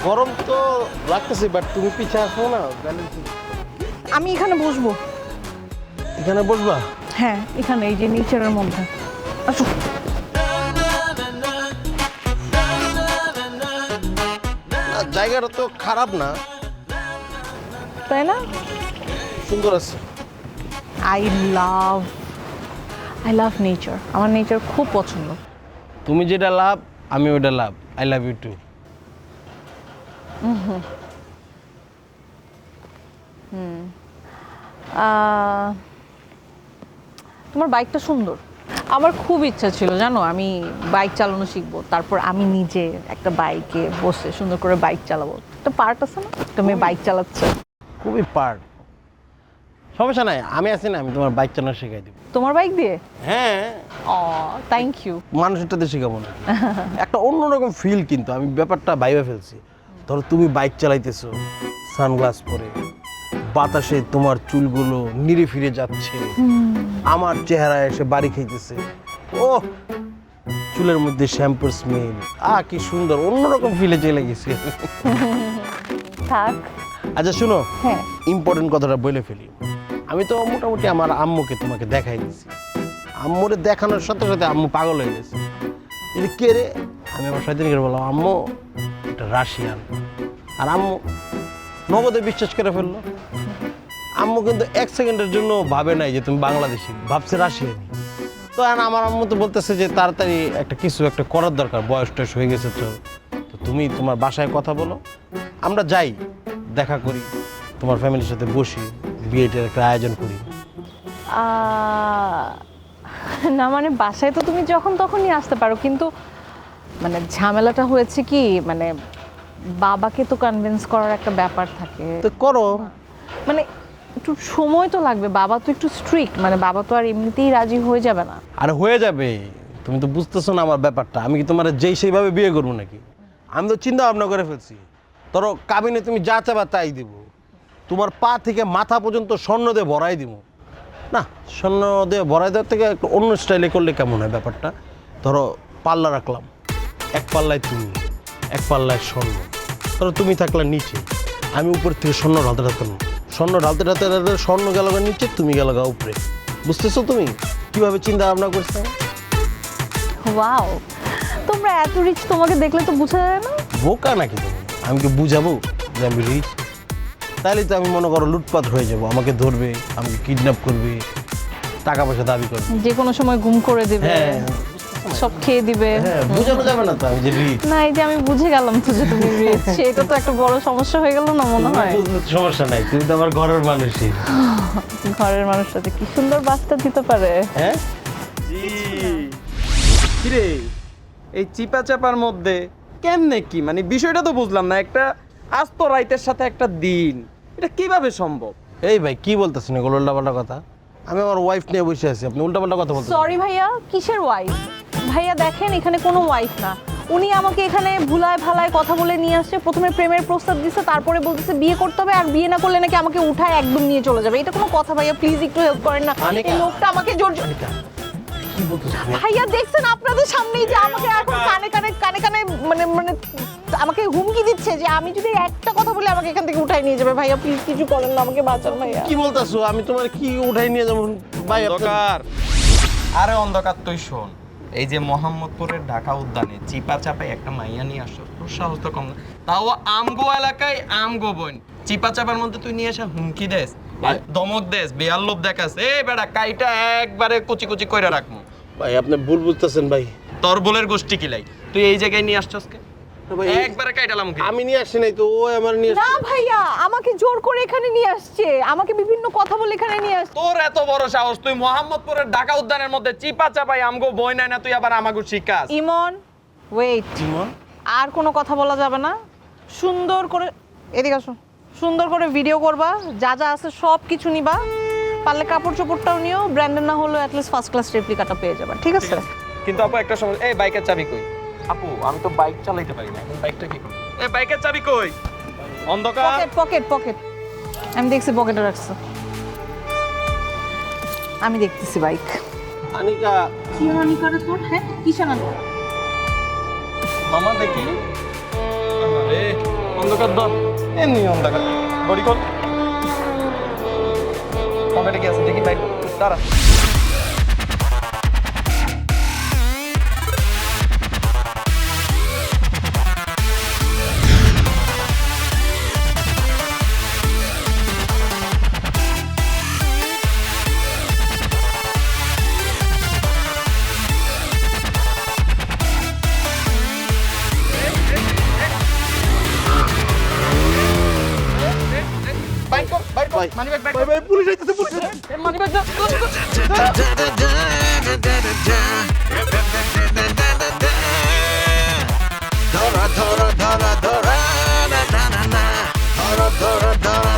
গরম তো লাগতেছে, বাট তুমি পিছে আসো না। আমি এখানে বসবো। এখানে বসবা? হ্যাঁ, এখানে এই যে নিচের মধ্যে। আসো। না, জায়গাটা তো খারাপ না, তাই না? সুন্দর আছে। I love nature. আমার নেচার খুব পছন্দ। তুমি যেটা লাভ, আমি ওটা love. I love you too. তোমার বাইকটা সুন্দর। আমার খুব ইচ্ছা ছিল জানো, আমি বাইক চালানো শিখবো, তারপর আমি নিজে একটা বাইকে বসে সুন্দর করে বাইক চালাবো। একটা পার্ট আছে না, একটা মেয়ে বাইক চালাচ্ছে। খুবই পার্ট। সমস্যা নাই, আমি আছি না, আমি তোমার বাইক চালানো শেখাই দেবো। তোমার বাইক দিয়ে? হ্যাঁ। ও, থ্যাংক ইউ। মানুষটাতে শেখাবো না, একটা অন্যরকম ফিল। কিন্তু আমি ব্যাপারটা ভাইবা ফেলছি। ধরো তুমি বাইক চালাইতেছো, সানগ্লাস পরে, বাতাসে তোমার চুলগুলো নিরে ফিরে যাচ্ছে, আমার চেহারা এসে বাড়ি খাইতেছে। ও, চুলের মধ্যে শ্যাম্পুর স্মেল, কি সুন্দর, অন্যরকম ফিলে চলে গেছে। থাক। আচ্ছা শুনো, হ্যাঁ। ইম্পর্টেন্ট কথাটা বলে ফেলি। আমি তো মোটামুটি আমার আম্মুকে তোমাকে দেখাই দিয়েছি। আম্মুরে দেখানোর সাথে সাথে আম্মু পাগল হয়ে গেছে। এটা কে রে? আমি আমার শয়তানিকে বললাম, আম্মু এটা রাশিয়ান। আর আম্মু নগদে বিশ্বাস করে ফেললো। আম্মু কিন্তু 1 সেকেন্ডের জন্য ভাবে নাই যে তুমি বাংলাদেশি, ভাবছে রাশিয়ানি। তো আমার আম্মু তো বলতেছে যে তাড়াতাড়ি কিছু একটা করার দরকার, বয়স টয়স হয়ে গেছে। তো তুমি তোমার বাসায় কথা বলো, আমরা যাই, দেখা করি, তোমার ফ্যামিলির সাথে বসি, বিয়েটার একটা আয়োজন করি। না মানে বাসায় তো তুমি যখন তখনই আসতে পারো, কিন্তু মানে ঝামেলাটা হয়েছে কি, মানে বাবাকে তো কনভিন্স করার একটা ব্যাপার থাকে। তো করো। মানে একটু সময় তো লাগবে, বাবা তো একটু স্ট্রিক্ট, মানে বাবা তো আর এমনিতেই রাজি হয়ে যাবে না। আর হয়ে যাবে, তুমি তো বুঝতেছো না আমার ব্যাপারটা। আমি কি তোমার যেই সেইভাবে বিয়ে করবো নাকি? আমি তো চিন্তা ভাবনা করে ফেলছি। ধরো কাবিনে তুমি যা চাবা তাই দিব। তোমার পা থেকে মাথা পর্যন্ত স্বর্ণ দিয়ে ভরাই দিব। না, স্বর্ণ দিয়ে ভরাই দেওয়ার থেকে একটু অন্য স্টাইলে করলে কেমন হয় ব্যাপারটা? ধরো পাল্লা রাখলাম, এক পাল্লায় তুমি, এক পাল্লায় স্বর্ণ। ধরো তুমি থাকলে নিচে, আমি উপর থেকে স্বর্ণ ঢালতে ঢালতাম, স্বর্ণ ঢালতে ঢালতে ঢালতে স্বর্ণ গেল গা নিচে, তুমি গেল গা উপরে। বুঝতেছো তুমি কিভাবে চিন্তা ভাবনা করছো? ওয়াও, তোমরা এত রিচ, তোমাকে দেখলে তো বোঝা যায় না। বোকা নাকি তুমি? আমি কি বুঝাবো যে আমি রিচ? তাহলে তো আমি মনে করো লুটপাট হয়ে যাব, আমাকে ধরবে, আমাকে কিডন্যাপ করবে, টাকা পয়সা দাবি করবে, যে কোনো সময় গুম করে দিবে, হ্যাঁ সব খেয়ে দিবে। হ্যাঁ, বোঝানো যাবে না তো আমি যে রিচ। না, এই যে আমি বুঝে গেলাম তো যে তুমি রিচ, সেটা তো একটা বড় সমস্যা হয়ে গেল না মনে হয়? সমস্যা নাই, তুমি তো আমার ঘরের মানুষই। ঘরের মানুষটা যে কি সুন্দর বাচ্চা দিতে পারে। হ্যাঁ কিরে, এই চিপা চাপার মধ্যে কেমনে কি, মানে বিষয়টা তো বুঝলাম না। একটা আস্ত রাইতের সাথে একটা দিন, এটা কিভাবে সম্ভব? এই ভাই কি বলতেছেন এগুলো উল্টাপাল্টা কথা? আমি আমার ওয়াইফ নিয়ে বসে আছি, আপনি উল্টাপাল্টা কথা বলতেছেন। সরি ভাইয়া, কিসের ওয়াইফ? ভাইয়া দেখেন, এখানে কোনো ওয়াইফ না। উনি আমাকে এখানে ভুলায় ভালায় কথা বলে নিয়ে আসছে। প্রথমে প্রেমের প্রস্তাব দিচ্ছে, তারপরে বলতেছে বিয়ে করতে হবে, আর বিয়ে না করলে নাকি আমাকে উঠায় একদম নিয়ে চলে যাবে। এটা কোনো কথা ভাইয়া? প্লিজ একটু হেল্প করেন না। আনিকা। এই লোকটা আমাকে জোর কি বলতেছেন? ভাইয়া দেখছেন আপনাদের সামনেই যে আমাকে এখন কানে কানে কানে কানে মানে মানে আমাকে হুমকি দিচ্ছে যে আমি যদি একটা কথা বলি আমাকে এখান থেকে উঠাই নিয়ে যাবে। ভাইয়া প্লিজ কিছু করেন না, আমাকে বাঁচান ভাইয়া। কি বলতেছো? আমি তোমার কি উঠাই নিয়ে যাবো ভাই? অন্ধকার, আরে অন্ধকার তুই শোন, এই যে মোহাম্মদপুরের ঢাকা উদ্যানে চিপা চাপায় একটা মাইয়া নিয়ে আসো, তোর সাহস তো কম না। তাও আমগো এলাকায় আমগো বোন, চিপা চাপার মধ্যে তুই নিয়ে এসে হুমকি দেস, দমক দেস, বেয়ার লোভ দেখাস। এ বেটা কাইটা একবারে কুচি কুচি কইরা রাখমু। ভাই আপনি ভুল বুঝতেছেন ভাই। তোর বলের গোষ্ঠী কিলাই, তুই এই জায়গায় নিয়ে আসছস কে? ভাই, একবারে কাইটালাম কি? আমি নিয়ে আসছি নাই তো, ও আমার নিয়ে না ভাইয়া, আমাকে জোর করে এখানে নিয়ে আসছে, আমাকে বিভিন্ন কথা বলে এখানে নিয়ে আসছে। তোর এত বড় সাহস, তুই মোহাম্মদপুরের ঢাকা উদ্যানের মধ্যে চিপা চাপাই আমগো বই নাই না, তুই আবার আমাগো শিখাস? ইমন ওয়েট, আর কোনো কথা বলা যাবে না। সুন্দর করে এদিকে আসো, সুন্দর করে ভিডিও করবা, যা যা আছে সব কিছু নিবা, পারলে কাপড় চোপড়টাও নিও, ব্র্যান্ডের না হলেও অ্যাটলিস্ট ফার্স্ট ক্লাস রেপ্লিকাটা পেয়ে যাবে, ঠিক আছে? কিন্তু আপু একটা সময়, এই বাইকের চাবি কই? আপু আমি তো বাইক চালাইতে পারি না, এখন বাইকটা কি করব? এই বাইকের চাবি কই? অন্ধকার। পকেট পকেট পকেট, আমি দেখছি পকেটে রাখছো, আমি দেখতেছি বাইক। আনিকা, কি হানি করে তোর? হ্যাঁ কিসের হানি? মামা দেখি। আরে অন্ধকার ধর এমনি অন্ধকার বডি কল পকেটে কি আছে দেখি ভাই দাঁড়া পুলিশ আইতেছে পুলিশ মানিব্যাগ ধরা ধরা ধরা ধরা না না না ধরা ধরা ধরা